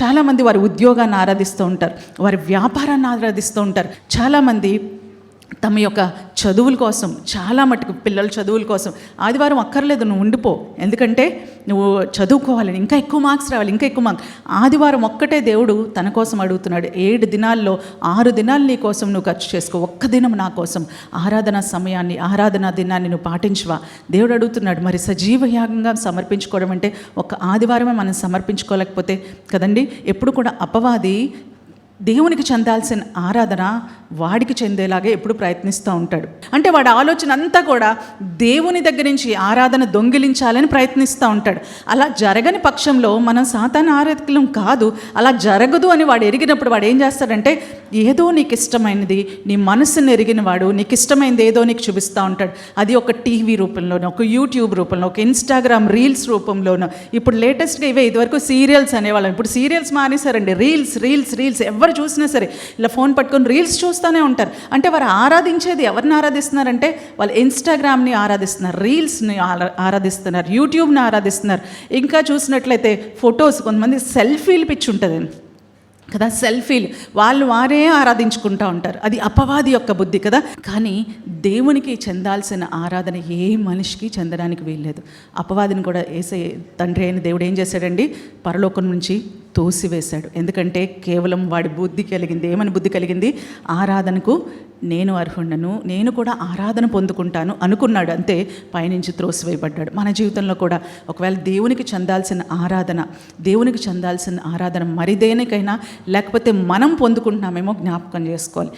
చాలామంది వారి ఉద్యోగాన్ని ఆరాధిస్తూ ఉంటారు, వారి వ్యాపారాన్ని ఆరాధిస్తూ ఉంటారు. చాలామంది తమ యొక్క చదువుల కోసం, చాలా మటుకు పిల్లల చదువుల కోసం ఆదివారం అక్కర్లేదు, నువ్వు ఉండిపో, ఎందుకంటే నువ్వు చదువుకోవాలని, ఇంకా ఎక్కువ మార్క్స్ రావాలి, ఇంకా ఎక్కువ మార్క్స్. ఆదివారం ఒక్కటే దేవుడు తన కోసం అడుగుతున్నాడు. 7 దినాల్లో 6 దినాలు నీ కోసం నువ్వు ఖర్చు చేసుకో, ఒక్క దినం నా కోసం ఆరాధనా సమయాన్ని, ఆరాధనా దినాన్ని నువ్వు పాటించవా? దేవుడు అడుగుతున్నాడు. మరి సజీవ యాగంగా సమర్పించుకోవడం అంటే ఒక ఆదివారమే మనం సమర్పించుకోలేకపోతే కదండి. ఎప్పుడు కూడా అపవాది దేవునికి చెందాల్సిన ఆరాధన వాడికి చెందేలాగే ఎప్పుడు ప్రయత్నిస్తూ ఉంటాడు. అంటే వాడి ఆలోచన అంతా కూడా దేవుని దగ్గర నుంచి ఆరాధన దొంగిలించాలని ప్రయత్నిస్తూ ఉంటాడు. అలా జరగని పక్షంలో మనం సాతాను ఆరాధకులం కాదు. అలా జరగదు అని వాడు ఎరిగినప్పుడు వాడు ఏం చేస్తాడంటే, ఏదో నీకు ఇష్టమైనది, నీ మనసుని ఎరిగిన వాడు నీకు ఇష్టమైనది ఏదో నీకు చూపిస్తూ ఉంటాడు. అది ఒక టీవీ రూపంలోనో, ఒక యూట్యూబ్ రూపంలో, ఒక ఇన్స్టాగ్రామ్ రీల్స్ రూపంలోనో. ఇప్పుడు లేటెస్ట్గా ఇవే, ఇదివరకు సీరియల్స్ అనేవాళ్ళం, ఇప్పుడు సీరియల్స్ మానేశారండి. రీల్స్ రీల్స్ రీల్స్ ఎవరు చూసినా సరే ఇలా ఫోన్ పట్టుకొని రీల్స్ చూస్తూనే ఉంటారు. అంటే వారు ఆరాధించేది ఎవరిని ఆరాధిస్తున్నారంటే, వాళ్ళు ఇన్స్టాగ్రామ్ని ఆరాధిస్తున్నారు, రీల్స్ని ఆరాధిస్తున్నారు, యూట్యూబ్ని ఆరాధిస్తున్నారు. ఇంకా చూసినట్లయితే ఫొటోస్, కొంతమంది సెల్ఫీలు పిచ్చి ఉంటుంది కదా, సెల్ఫీలు వారే ఆరాధించుకుంటూ ఉంటారు. అది అపవాది యొక్క బుద్ధి కదా. కానీ దేవునికి చెందాల్సిన ఆరాధన ఏ మనిషికి చెందడానికి వీల్లేదు. అపవాదిని కూడా తండ్రి అయిన దేవుడు ఏం చేశాడండి, పరలోకం నుంచి తోసివేశాడు. ఎందుకంటే కేవలం వాడి బుద్ధి కలిగింది, ఏమని బుద్ధి కలిగింది, ఆరాధనకు నేను అర్హుండను, నేను కూడా ఆరాధన పొందుకుంటాను అనుకున్నాడు. అంతే, పైనుంచి త్రోసివేయబడ్డాడు. మన జీవితంలో కూడా ఒకవేళ దేవునికి చెందాల్సిన ఆరాధన మరి దేనికైనా లేకపోతే మనం పొందుకుంటున్నామేమో జ్ఞాపకం చేసుకోవాలి.